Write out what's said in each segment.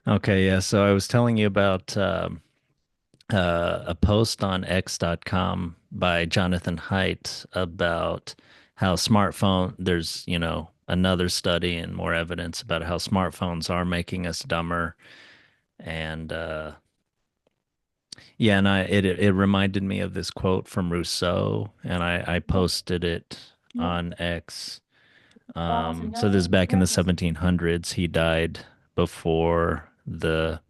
Okay, yeah. So I was telling you about a post on X.com by Jonathan Haidt about how there's, another study and more evidence about how smartphones are making us dumber. And yeah, and it reminded me of this quote from Rousseau, and I posted it on X. So this is back in the 1700s. He died before the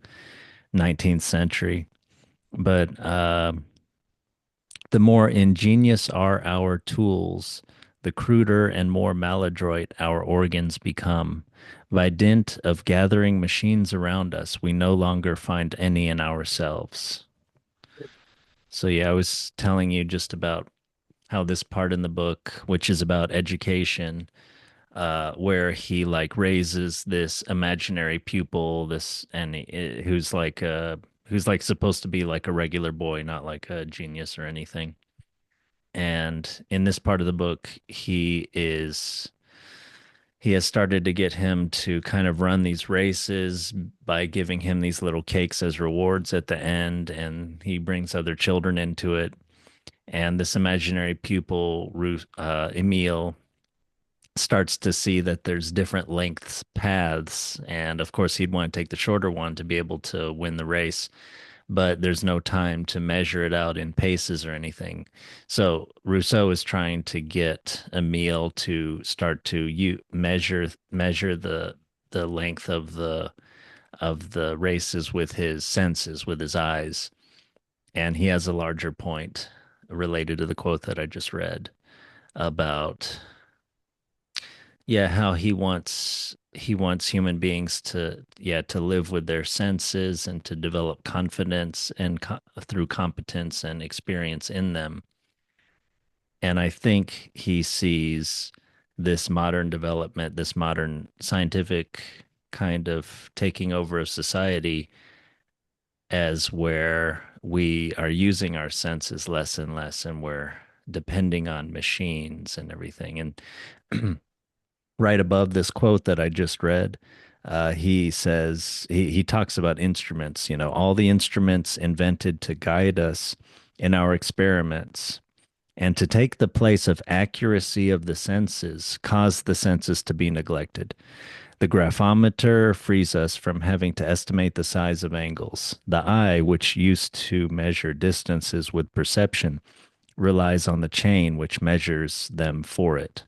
19th century. But the more ingenious are our tools, the cruder and more maladroit our organs become. By dint of gathering machines around us, we no longer find any in ourselves. So, yeah, I was telling you just about how this part in the book, which is about education, where he like raises this imaginary pupil, who's like supposed to be like a regular boy, not like a genius or anything. And in this part of the book, he has started to get him to kind of run these races by giving him these little cakes as rewards at the end, and he brings other children into it. And this imaginary pupil, Emile, starts to see that there's different lengths paths, and of course he'd want to take the shorter one to be able to win the race, but there's no time to measure it out in paces or anything. So Rousseau is trying to get Emile to start to measure the length of the races with his senses, with his eyes. And he has a larger point related to the quote that I just read about, yeah, how he wants human beings to, yeah, to live with their senses and to develop confidence and through competence and experience in them. And I think he sees this modern development, this modern scientific kind of taking over of society as where we are using our senses less and less, and we're depending on machines and everything. And right above this quote that I just read, he says he talks about instruments, all the instruments invented to guide us in our experiments and to take the place of accuracy of the senses cause the senses to be neglected. The graphometer frees us from having to estimate the size of angles. The eye, which used to measure distances with perception, relies on the chain which measures them for it.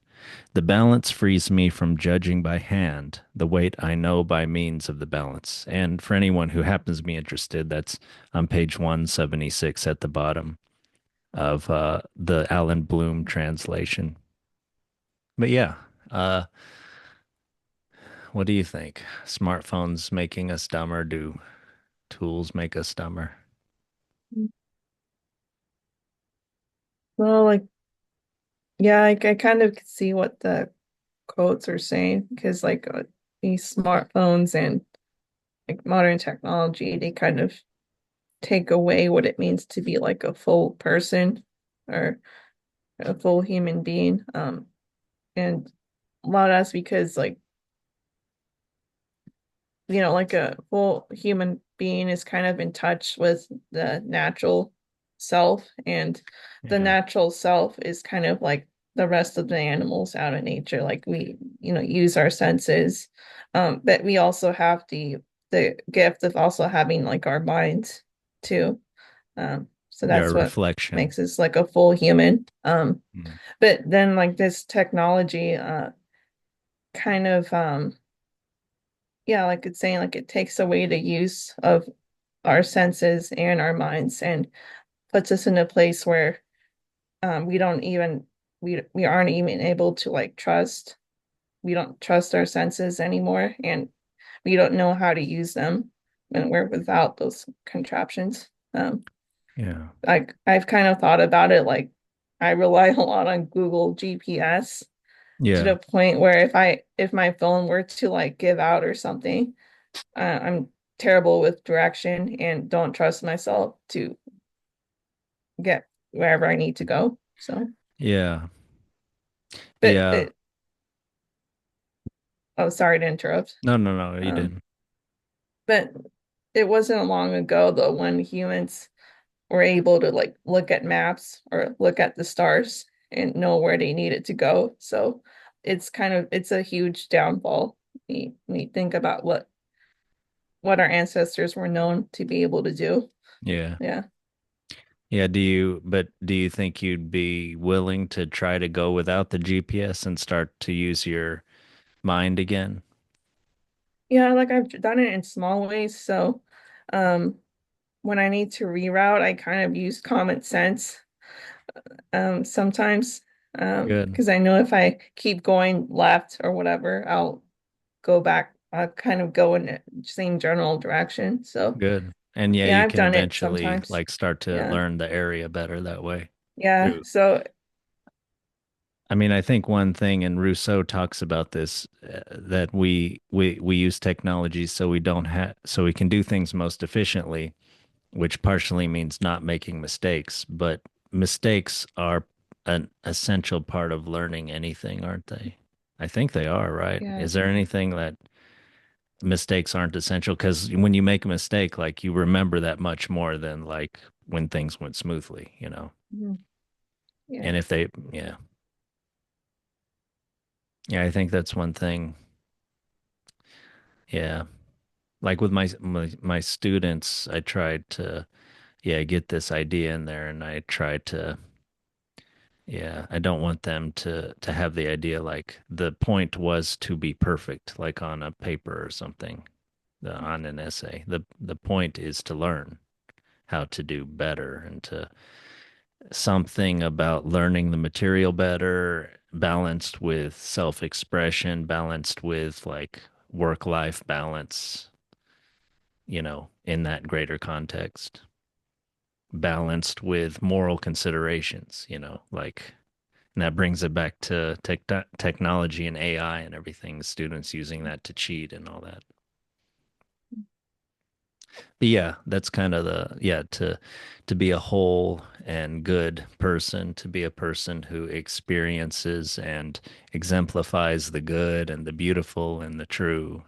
The balance frees me from judging by hand the weight I know by means of the balance. And for anyone who happens to be interested, that's on page 176 at the bottom of the Alan Bloom translation. But yeah, uh, what do you think? Smartphones making us dumber? Do tools make us dumber? Well, like, yeah, I kind of could see what the quotes are saying because, like, these smartphones and like modern technology, they kind of take away what it means to be like a full person or a full human being. And a lot of that's because, like, like a full human being is kind of in touch with the natural self, and the Yeah. natural self is kind of like the rest of the animals out in nature. Like we, use our senses, but we also have the gift of also having like our minds too. So Yeah, that's what reflection. makes us like a full human. Mm. But then like this technology, kind of yeah, like it's saying like it takes away the use of our senses and our minds and puts us in a place where we don't even we aren't even able to like trust. We don't trust our senses anymore, and we don't know how to use them when we're without those contraptions. Yeah. I've kind of thought about it like I rely a lot on Google GPS to Yeah. the point where if my phone were to like give out or something, I'm terrible with direction and don't trust myself to get wherever I need to go. So, Yeah. but Yeah. oh, sorry to interrupt. No, no, no, you Um, didn't. But it wasn't long ago though when humans were able to like look at maps or look at the stars and know where they needed to go. So it's a huge downfall. We think about what our ancestors were known to be able to do. Yeah. Yeah. Yeah, but do you think you'd be willing to try to go without the GPS and start to use your mind again? Yeah, like I've done it in small ways. So um when I need to reroute, I kind of use common sense sometimes Good, because I know if I keep going left or whatever, I'll go back, kind of go in the same general direction. So good. And yeah, yeah, you I've can done it eventually sometimes. like start to Yeah. learn the area better that way. Yeah. Through So I mean, I think one thing, and Rousseau talks about this, that we use technology so we don't have so we can do things most efficiently, which partially means not making mistakes, but mistakes are an essential part of learning anything, aren't they? I think they are, right? yeah. Is there anything that mistakes aren't essential? Because when you make a mistake, like you remember that much more than like when things went smoothly, you know? Mhm. Yeah. And if they, yeah, yeah, I think that's one thing. Yeah. Like with my students, I tried to, yeah, get this idea in there and I tried to, yeah, I don't want them to have the idea like the point was to be perfect, like on a paper or something, on an essay. The point is to learn how to do better and to something about learning the material better, balanced with self-expression, balanced with like work-life balance, in that greater context, balanced with moral considerations, like and that brings it back to technology and AI and everything, students using that to cheat and all that. But yeah, that's kind of yeah, to be a whole and good person, to be a person who experiences and exemplifies the good and the beautiful and the true,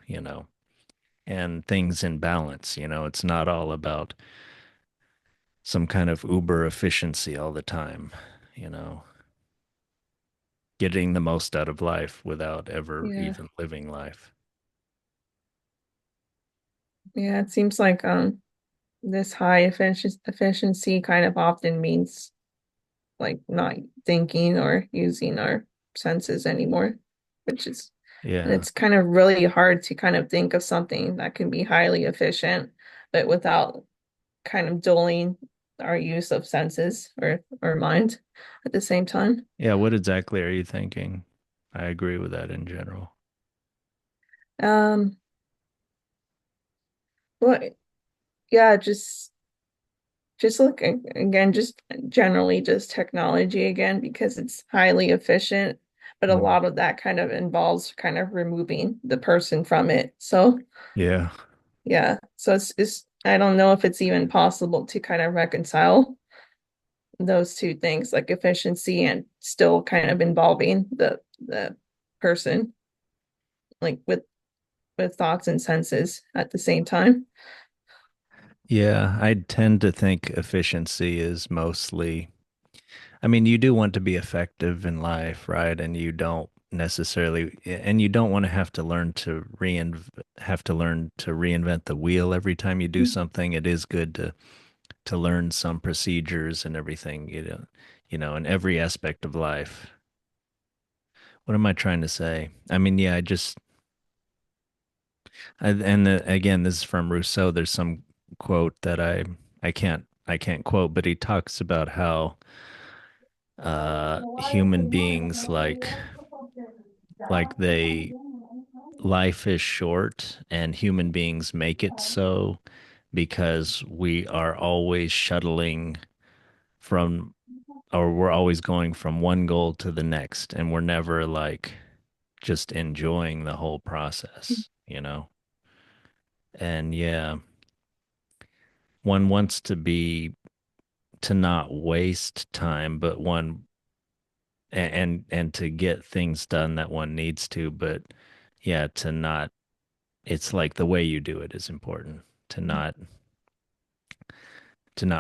and things in balance, it's not all about some kind of uber efficiency all the time, you know, getting the most out of life without ever Yeah. even living life. Yeah. It seems like this high efficiency kind of often means like not thinking or using our senses anymore, which is, and Yeah. it's kind of really hard to kind of think of something that can be highly efficient, but without kind of dulling our use of senses or mind at the same time. Yeah. What exactly are you thinking? I agree with that in general. Um, well, yeah, just look again, just generally just technology again, because it's highly efficient, but a Mm. lot of that kind of involves kind of removing the person from it. So Yeah. yeah, so it's I don't know if it's even possible to kind of reconcile those two things, like efficiency and still kind of involving the person, like with thoughts and senses at the same time. Yeah. I tend to think efficiency is mostly, I mean, you do want to be effective in life, right? And you don't necessarily, and you don't want to have to learn to reinvent the wheel every time you do something. It is good to learn some procedures and everything, in every aspect of life. What am I trying to say? I mean, yeah, again, this is from Rousseau. There's some quote that I can't quote, but he talks about how human beings like they life is short and human beings make it so because we are always shuttling from or we're always going from one goal to the next and we're never like just enjoying the whole process. And yeah, one wants to not waste time, but one and to get things done that one needs to, but yeah, to not it's like the way you do it is important to not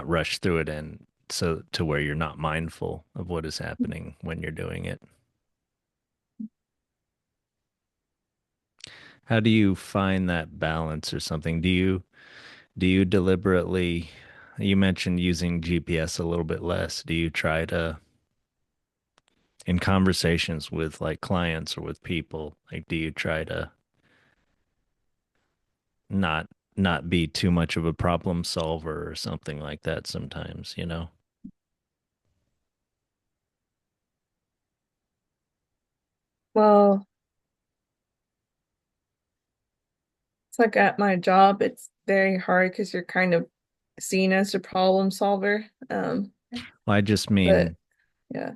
rush through it, and so to where you're not mindful of what is happening when you're doing it. How do you find that balance or something? Do you deliberately, you mentioned using GPS a little bit less. Do you try to, in conversations with like clients or with people, like do you try to not be too much of a problem solver or something like that sometimes, you know? Well, it's like at my job, it's very hard because you're kind of seen as a problem solver. Well, I just But mean, yeah,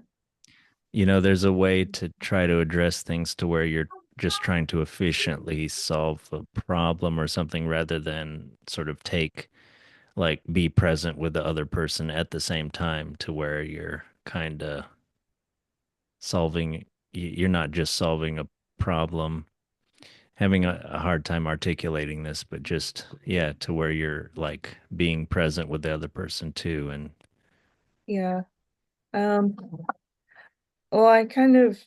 you know, there's a way to try to address things to where you're just trying to efficiently solve a problem or something rather than sort of take, like, be present with the other person at the same time to where you're kind of solving, you're not just solving a problem, having a hard time articulating this, but just, yeah, to where you're like being present with the other person too. And, yeah. Um, well, I kind of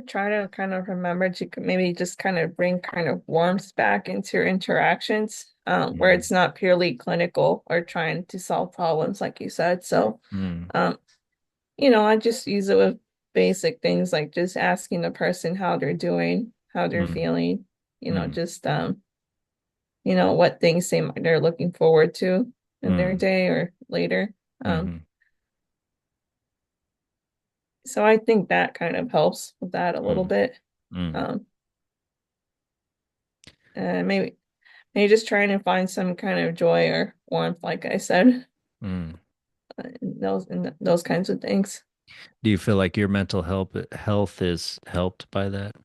try to kind of remember to maybe just kind of bring kind of warmth back into your interactions, where mm, it's not purely clinical or trying to solve problems, like you said. So, mm, um, I just use it with basic things like just asking the person how they're doing, how they're mm, feeling, mm, just what things they're looking forward to in their mm, day or later. Um, mm, so I think that kind of helps with that a little mm, bit. mm, Um, and maybe just trying to find some kind of joy or warmth, like I said, mm. in those kinds of things. Do you feel like your mental health is helped by that?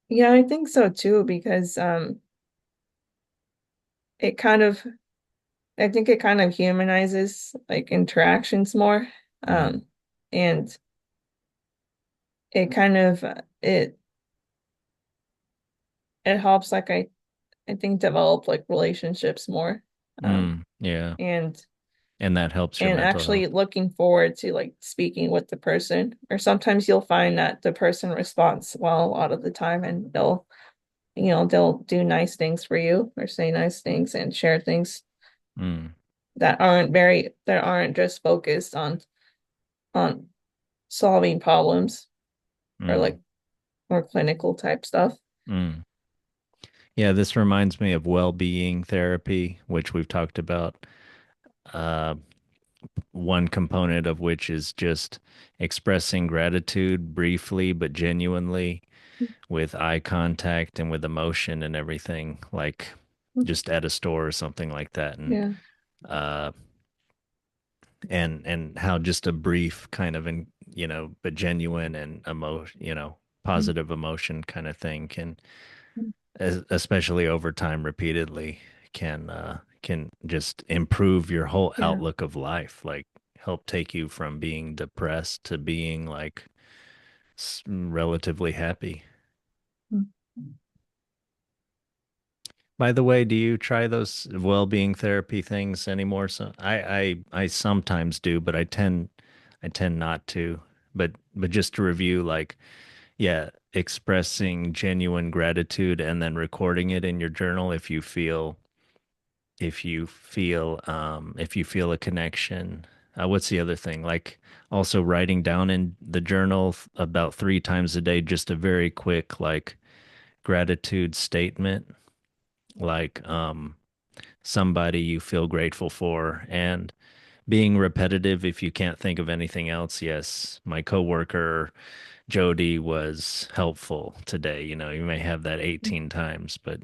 Yeah, I think so too, because it kind of I think it kind of humanizes like interactions more. Mm, Um, and it kind of it helps like I think develop like relationships more. Um, yeah. and And that helps your and mental health. actually looking forward to like speaking with the person. Or sometimes you'll find that the person responds well a lot of the time and they'll do nice things for you or say nice things and share things Mm, that aren't just focused on solving problems or mm, like more clinical type stuff. mm. Yeah, this reminds me of well-being therapy, which we've talked about. Uh, one component of which is just expressing gratitude briefly but genuinely with eye contact and with emotion and everything, like just at a store or something like that. Yeah. Uh, and how just a brief kind of, but genuine and positive emotion kind of thing can, especially over time, repeatedly, can just improve your whole Yeah. outlook of life, like help take you from being depressed to being like relatively happy. By the way, do you try those well-being therapy things anymore? So I sometimes do, but I tend not to. But just to review, like, yeah, expressing genuine gratitude and then recording it in your journal if you feel a connection. What's the other thing? Like, also writing down in the journal about 3 times a day, just a very quick like gratitude statement, like somebody you feel grateful for, and being repetitive if you can't think of anything else. Yes, my coworker Jody was helpful today. You know, you may have that 18 times, but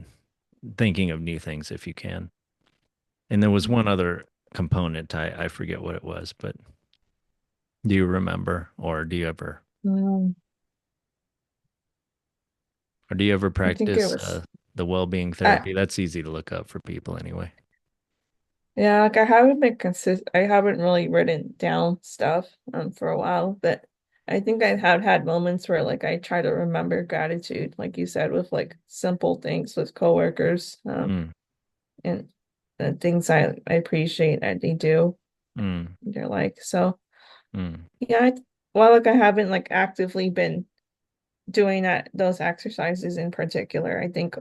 thinking of new things if you can. And there was one other component. I forget what it was, but do you remember, Um, or do you ever I think it practice was the well-being I therapy? That's easy to look up for people anyway. yeah, like I haven't really written down stuff for a while, but I think I have had moments where like I try to remember gratitude, like you said, with like simple things with coworkers, Mm, and things I appreciate that they do. mm, They're like, so mm. yeah, well, like I haven't like actively been doing those exercises in particular. I think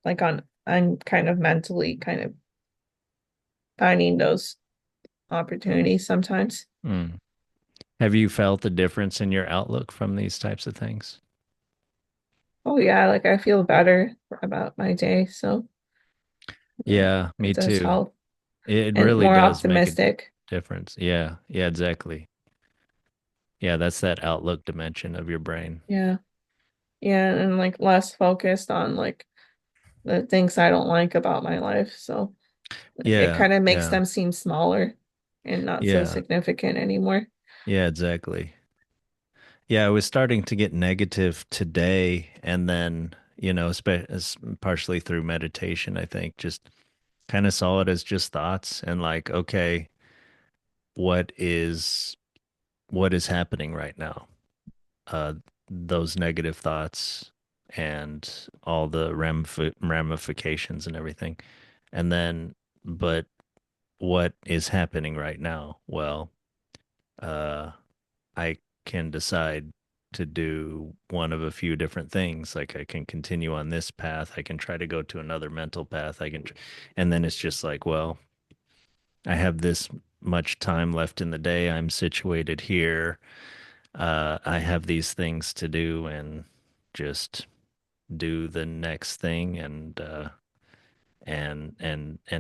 like I'm kind of mentally kind of finding those opportunities sometimes. Mm. Have you felt the difference in your outlook from these types of things? Oh yeah, like I feel better about my day, so Yeah, it me does too. help It and really more does make a optimistic. difference. Yeah, yeah, exactly. Yeah, that's that outlook dimension of your brain. Yeah. Yeah, and like less focused on like the things I don't like about my life. So it Yeah, kind of makes yeah, them seem smaller and not so yeah, significant anymore. yeah, exactly. Yeah, I was starting to get negative today, and then, partially through meditation, I think, just kind of saw it as just thoughts and like, okay, what is what is happening right now? uh, those negative thoughts and all the ramifications and everything. And then, but what is happening right now? Well, uh, I can decide to do one of a few different things. Like I can continue on this path. I can try to go to another mental path. And then it's just like, well, I have this much time left in the day. I'm situated here. I have these things to do and just do the next thing and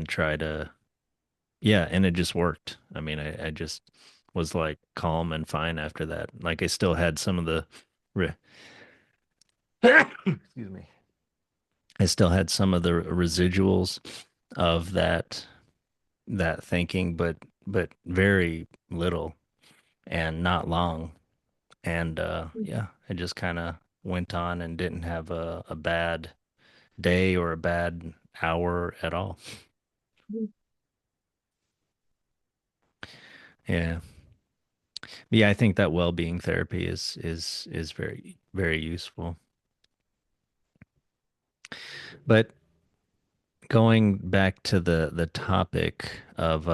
try to yeah, and it just worked. I mean, I just was like calm and fine after that. Like I still had some of the re- excuse me. I still had some of the residuals of that thinking, but very little and not long. And yeah, I just kind of went on and didn't have a bad day or a bad hour at all. Yeah. Yeah, I think that well-being therapy is very useful. But going back to the topic of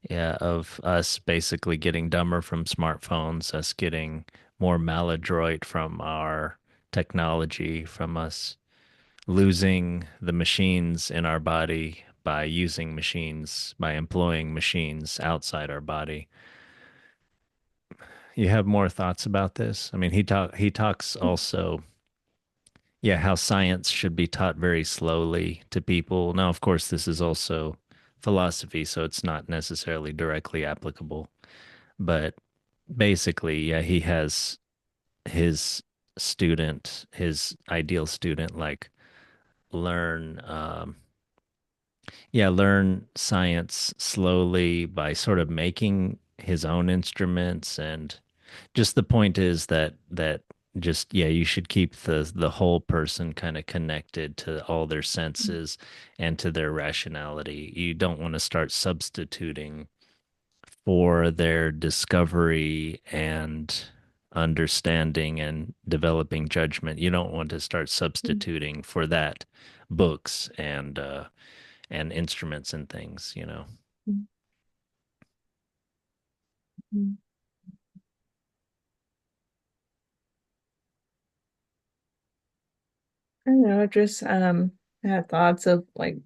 yeah, of us basically getting dumber from smartphones, us getting more maladroit from our technology, from us losing the machines in our body by using machines, by employing machines outside our body. You have more thoughts about this? I mean, he talks also, yeah, how science should be taught very slowly to people. Now, of course, this is also philosophy, so it's not necessarily directly applicable. But basically, yeah, he has his student, his ideal student, like learn, learn science slowly by sort of making his own instruments. And just the point is that just yeah, you should keep the whole person kind of connected to all their senses and to their rationality. You don't want to start substituting for their discovery and understanding and developing judgment. You don't want to start substituting for that books and instruments and things, you know. I don't know, just I had thoughts of like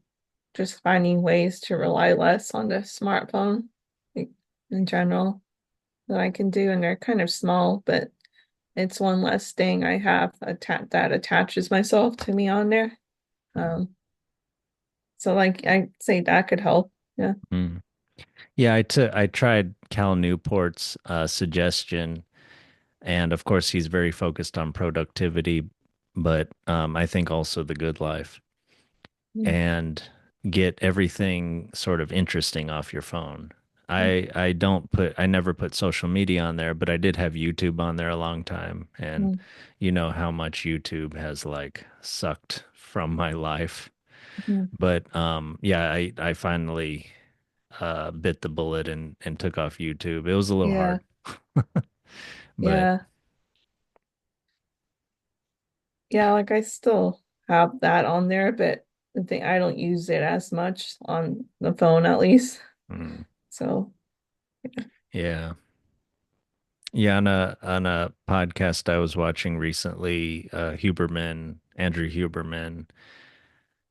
just finding ways to rely less on the smartphone, like in general, that I can do, and they're kind of small, but it's one less thing I have that attaches myself to me on there. Um, so like I say that could help. Yeah. Mm. Yeah, I tried Cal Newport's suggestion, and of course he's very focused on productivity, but I think also the good life Mm, and get everything sort of interesting off your phone. mm, I never put social media on there, but I did have YouTube on there a long time, and mm, you know how much YouTube has like sucked from my life. mm. But yeah, I finally bit the bullet and took off YouTube. It was a little Yeah. hard, But Yeah. Yeah, like I still have that on there, but the thing I don't use it as much on the phone at least. mm, So, yeah. Yeah, on a podcast I was watching recently, Andrew Huberman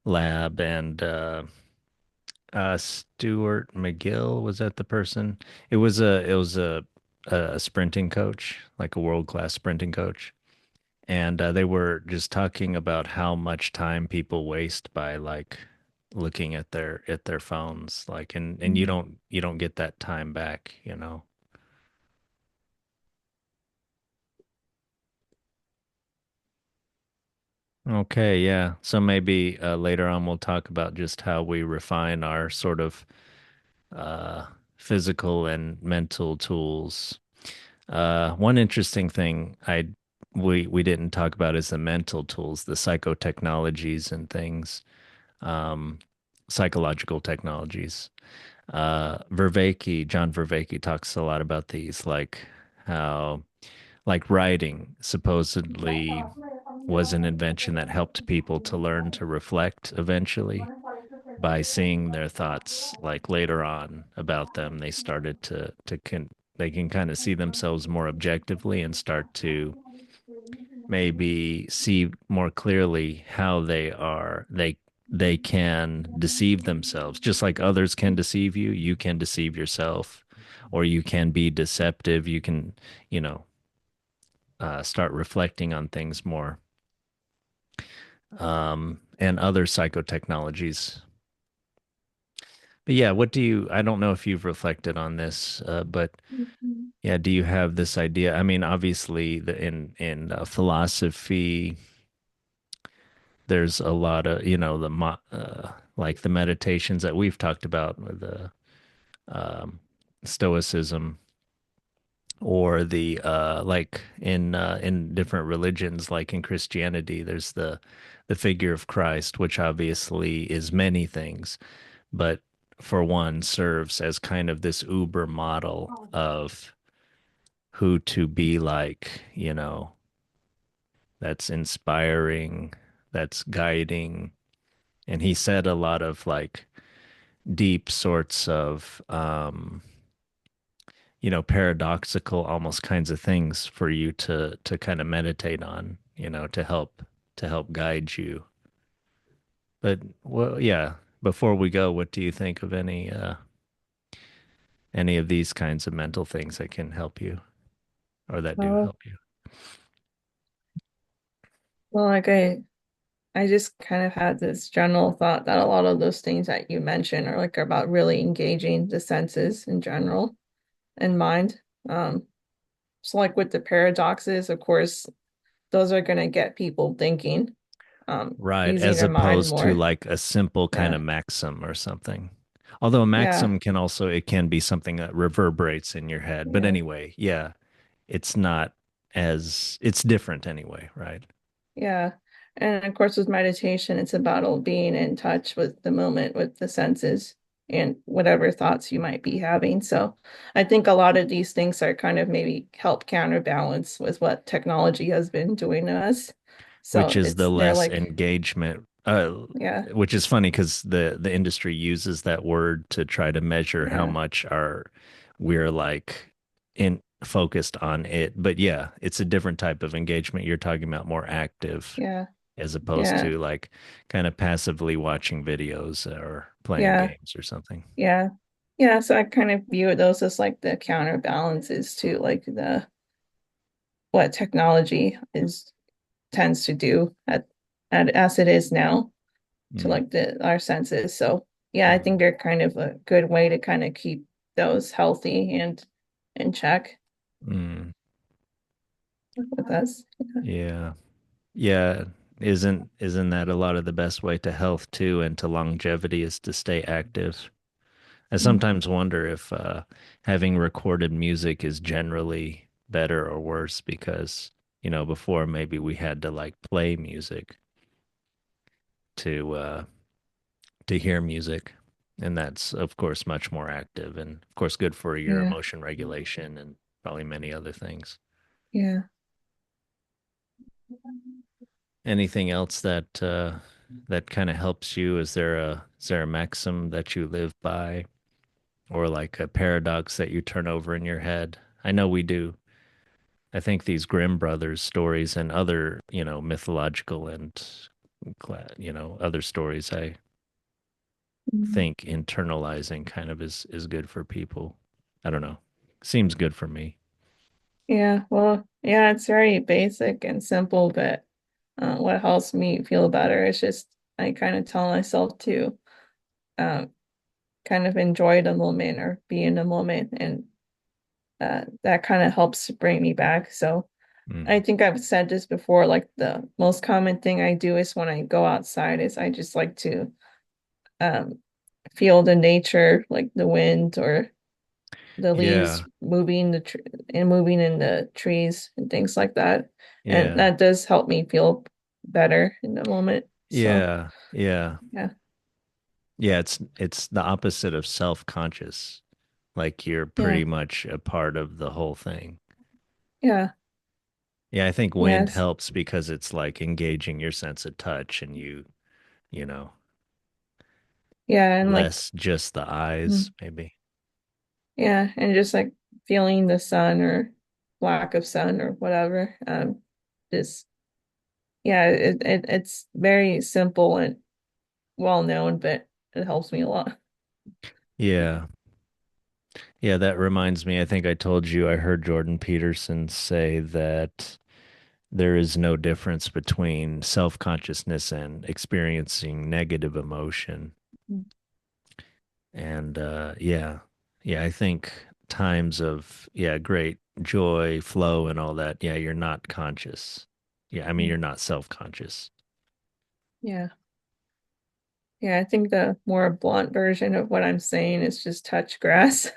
Lab and Stuart McGill, was that the person? It was a sprinting coach, like a world-class sprinting coach. And they were just talking about how much time people waste by like looking at their phones, like and mm, you don't get that time back, you know. Okay, yeah. So maybe later on we'll talk about just how we refine our sort of uh physical and mental tools. One interesting thing we didn't talk about is the mental tools, the psychotechnologies and things, um, psychological technologies. John Vervaeke talks a lot about these, like how, like writing supposedly was an invention that helped people to learn to reflect eventually by seeing their thoughts like later on about them. They started they can kind of see themselves more objectively and start to maybe see more clearly how they can deceive themselves just like others can deceive you. You can deceive yourself, or you can be deceptive. You can, you know, start reflecting on things more, and other psychotechnologies. But yeah, I don't know if you've reflected on this, but mhm. yeah, do you have this idea? I mean, obviously, in philosophy, there's a lot of, you know, like the meditations that we've talked about, with the um, Stoicism, or the like in different religions, like in Christianity, there's the figure of Christ, which obviously is many things, but for one serves as kind of this uber model of who to be like, you know, that's inspiring, that's guiding. And he said a lot of like deep sorts of, you know, paradoxical almost kinds of things for you to kind of meditate on, you know, to help guide you. But well, yeah, before we go, what do you think of any of these kinds of mental things that can help you or that do Well, help you? well, like I just kind of had this general thought that a lot of those things that you mentioned are like about really engaging the senses in general and mind. Um, so like with the paradoxes, of course, those are going to get people thinking, Right, using as their mind opposed to more. like a simple kind Yeah, of maxim or something. Although a yeah, maxim can also, it can be something that reverberates in your head. But yeah, anyway, yeah, it's not it's different anyway, right? yeah. And of course, with meditation, it's about being in touch with the moment, with the senses, and whatever thoughts you might be having. So I think a lot of these things are kind of maybe help counterbalance with what technology has been doing to us. Which So is the it's they're less like, engagement, yeah, which is funny because the industry uses that word to try to measure how yeah, much are we're like in focused on it. But yeah, it's a different type of engagement. You're talking about more active, yeah, as opposed yeah, to like kind of passively watching videos or playing yeah, games or something. yeah. Yeah, so I kind of view those as like the counterbalances to like the what technology is tends to do at as it is now to Mm, like the our senses. So yeah, I think mm, they're kind of a good way to kind of keep those healthy and in check mm. with us. Yeah. Yeah. Isn't that a lot of the best way to health too, and to longevity, is to stay active? I Mm. sometimes wonder if having recorded music is generally better or worse because, you know, before maybe we had to like play music to hear music. And that's of course much more active and of course good for your Yeah. emotion regulation and probably many other things. Yeah. Anything else that that kind of helps you? Is there a maxim that you live by, or like a paradox that you turn over in your head? I know we do. I think these Grimm brothers stories and other, mythological and other stories, I Mhm. think internalizing kind of is good for people. I don't know. Seems good for me. Yeah, well, yeah, it's very basic and simple, but what helps me feel better is just I kind of tell myself to um, kind of enjoy the moment or be in the moment, and that kind of helps bring me back. So I Mm. think I've said this before, like the most common thing I do is when I go outside is I just like to um, feel the nature, like the wind or the leaves Yeah. moving and moving in the trees and things like that. And Yeah. that does help me feel better in the moment. So Yeah. Yeah. yeah, Yeah, it's the opposite of self-conscious. Like you're yeah, pretty much a part of the whole thing. yeah, Yeah, I think wind yes, helps because it's like engaging your sense of touch and you know, yeah, and like less just the eyes, mm, maybe. yeah, and just like feeling the sun or lack of sun or whatever. Just yeah, it's very simple and well known, but it helps me a lot. Yeah. Yeah, that reminds me, I think I told you I heard Jordan Peterson say that there is no difference between self-consciousness and experiencing negative emotion. And yeah. Yeah, I think times of great joy, flow and all that, yeah, you're not conscious. Yeah, I mean you're not self-conscious. Yeah. Yeah, I think the more blunt version of what I'm saying is just touch grass.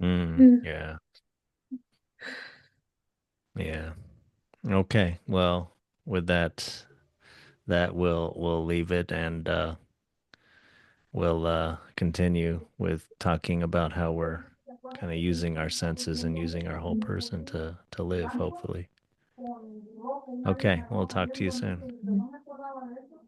Yeah. Yeah. Okay. Well, with that we'll leave it and we'll continue with talking about how we're kind of using our senses and using our whole person to live, hopefully. Okay, we'll talk to you soon.